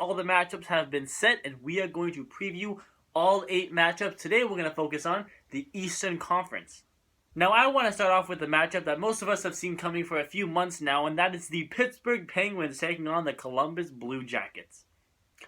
All the matchups have been set, and we are going to preview all 8 matchups. Today we're going to focus on the Eastern Conference. Now I want to start off with the matchup that most of us have seen coming for a few months now, and that is the Pittsburgh Penguins taking on the Columbus Blue Jackets.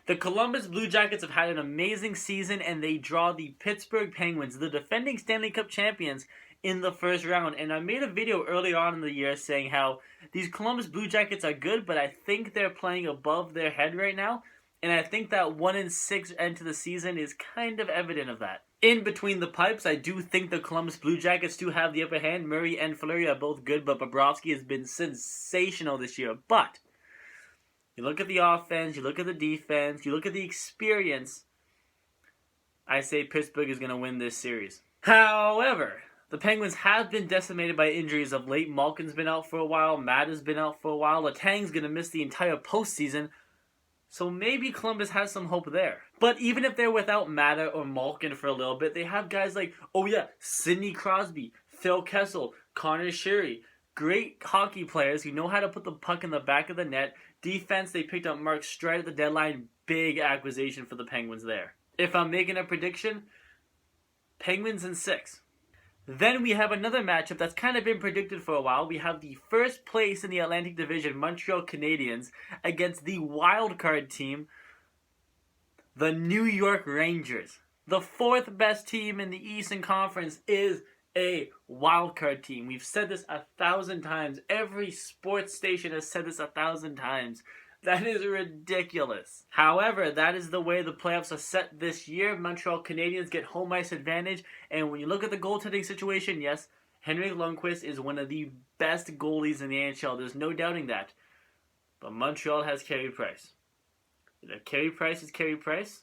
The Columbus Blue Jackets have had an amazing season, and they draw the Pittsburgh Penguins, the defending Stanley Cup champions, in the first round. And I made a video earlier on in the year saying how these Columbus Blue Jackets are good, but I think they're playing above their head right now. And I think that 1-6 end to the season is kind of evident of that. In between the pipes, I do think the Columbus Blue Jackets do have the upper hand. Murray and Fleury are both good, but Bobrovsky has been sensational this year. But you look at the offense, you look at the defense, you look at the experience, I say Pittsburgh is going to win this series. However, the Penguins have been decimated by injuries of late. Malkin's been out for a while, Matt has been out for a while, Letang's going to miss the entire postseason, so maybe Columbus has some hope there. But even if they're without Mata or Malkin for a little bit, they have guys like, Sidney Crosby, Phil Kessel, Connor Sheary, great hockey players who know how to put the puck in the back of the net. Defense, they picked up Mark Streit at the deadline. Big acquisition for the Penguins there. If I'm making a prediction, Penguins in 6. Then we have another matchup that's kind of been predicted for a while. We have the first place in the Atlantic Division, Montreal Canadiens, against the wildcard team, the New York Rangers. The 4th best team in the Eastern Conference is a wildcard team. We've said this 1,000 times. Every sports station has said this 1,000 times. That is ridiculous. However, that is the way the playoffs are set this year. Montreal Canadiens get home ice advantage. And when you look at the goaltending situation, yes, Henrik Lundqvist is one of the best goalies in the NHL. There's no doubting that. But Montreal has Carey Price. If Carey Price is Carey Price,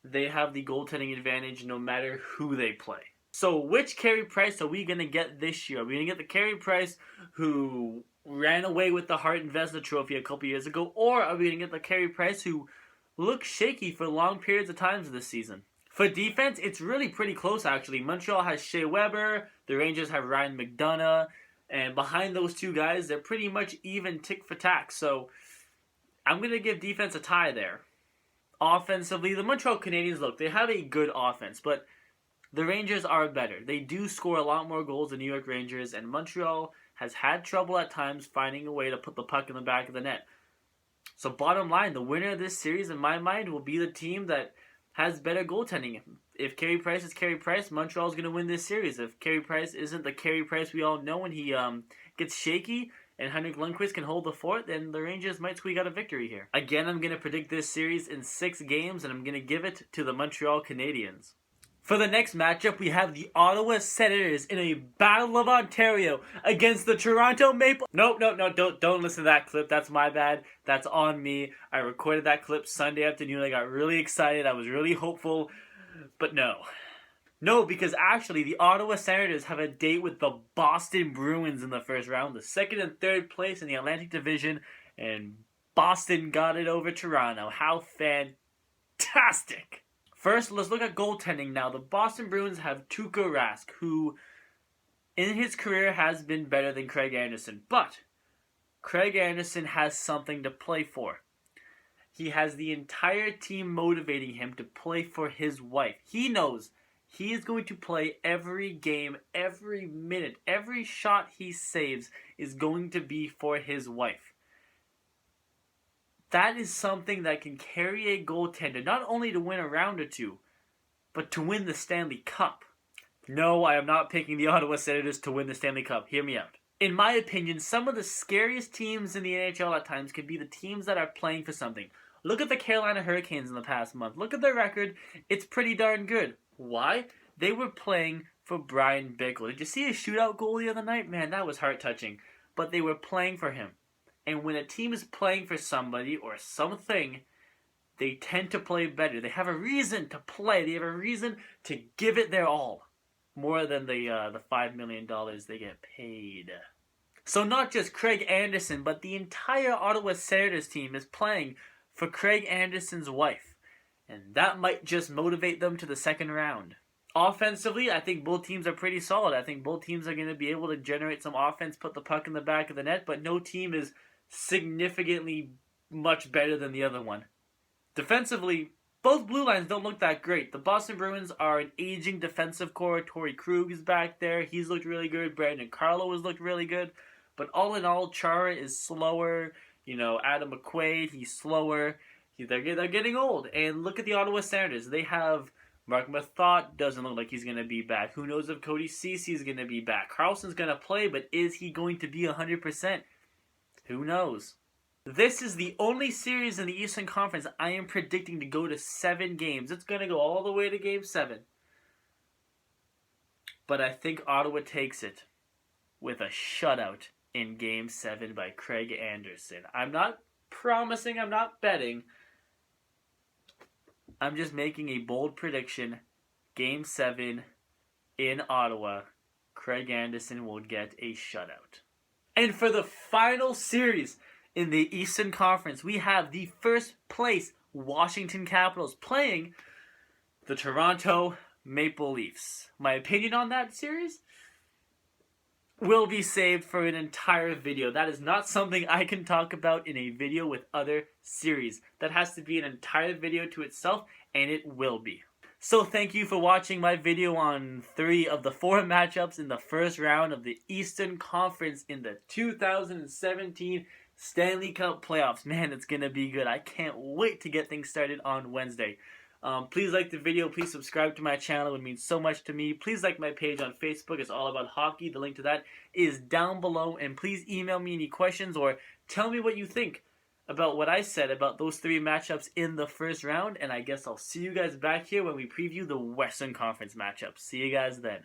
they have the goaltending advantage no matter who they play. So which Carey Price are we going to get this year? Are we going to get the Carey Price who ran away with the Hart and Vezina trophy a couple years ago, or are we going to get the Carey Price who looked shaky for long periods of times this season? For defense, it's really pretty close actually. Montreal has Shea Weber, the Rangers have Ryan McDonough, and behind those two guys, they're pretty much even tick for tack. So I'm going to give defense a tie there. Offensively, the Montreal Canadiens, look, they have a good offense, but the Rangers are better. They do score a lot more goals than New York Rangers, and Montreal has had trouble at times finding a way to put the puck in the back of the net. So bottom line, the winner of this series, in my mind, will be the team that has better goaltending. If Carey Price is Carey Price, Montreal's going to win this series. If Carey Price isn't the Carey Price we all know and he gets shaky and Henrik Lundqvist can hold the fort, then the Rangers might squeak out a victory here. Again, I'm going to predict this series in 6 games, and I'm going to give it to the Montreal Canadiens. For the next matchup, we have the Ottawa Senators in a Battle of Ontario against the Toronto Maple... No, don't listen to that clip. That's my bad. That's on me. I recorded that clip Sunday afternoon. I got really excited. I was really hopeful. But no. No, because actually, the Ottawa Senators have a date with the Boston Bruins in the first round, the 2nd and 3rd place in the Atlantic Division, and Boston got it over Toronto. How fantastic! First, let's look at goaltending now. The Boston Bruins have Tuukka Rask, who in his career has been better than Craig Anderson. But Craig Anderson has something to play for. He has the entire team motivating him to play for his wife. He knows he is going to play every game, every minute, every shot he saves is going to be for his wife. That is something that can carry a goaltender, not only to win a round or two, but to win the Stanley Cup. No, I am not picking the Ottawa Senators to win the Stanley Cup. Hear me out. In my opinion, some of the scariest teams in the NHL at times can be the teams that are playing for something. Look at the Carolina Hurricanes in the past month. Look at their record. It's pretty darn good. Why? They were playing for Brian Bickle. Did you see a shootout goal the other night? Man, that was heart-touching. But they were playing for him. And when a team is playing for somebody or something, they tend to play better. They have a reason to play. They have a reason to give it their all. More than the $5 million they get paid. So not just Craig Anderson, but the entire Ottawa Senators team is playing for Craig Anderson's wife. And that might just motivate them to the second round. Offensively, I think both teams are pretty solid. I think both teams are going to be able to generate some offense, put the puck in the back of the net, but no team is significantly much better than the other one. Defensively, both blue lines don't look that great. The Boston Bruins are an aging defensive core. Torrey Krug is back there. He's looked really good. Brandon Carlo has looked really good. But all in all, Chara is slower. Adam McQuaid, he's slower. They're getting old. And look at the Ottawa Senators. They have Mark Methot, doesn't look like he's going to be back. Who knows if Cody Ceci is going to be back. Carlson's going to play, but is he going to be 100%? Who knows? This is the only series in the Eastern Conference I am predicting to go to 7 games. It's going to go all the way to Game 7. But I think Ottawa takes it with a shutout in Game 7 by Craig Anderson. I'm not promising, I'm not betting. I'm just making a bold prediction. Game 7 in Ottawa, Craig Anderson will get a shutout. And for the final series in the Eastern Conference, we have the first place Washington Capitals playing the Toronto Maple Leafs. My opinion on that series will be saved for an entire video. That is not something I can talk about in a video with other series. That has to be an entire video to itself, and it will be. So thank you for watching my video on 3 of the 4 matchups in the first round of the Eastern Conference in the 2017 Stanley Cup playoffs. Man, it's going to be good. I can't wait to get things started on Wednesday. Please like the video. Please subscribe to my channel. It would mean so much to me. Please like my page on Facebook. It's all about hockey. The link to that is down below. And please email me any questions or tell me what you think about what I said about those 3 matchups in the first round. And I guess I'll see you guys back here when we preview the Western Conference matchups. See you guys then.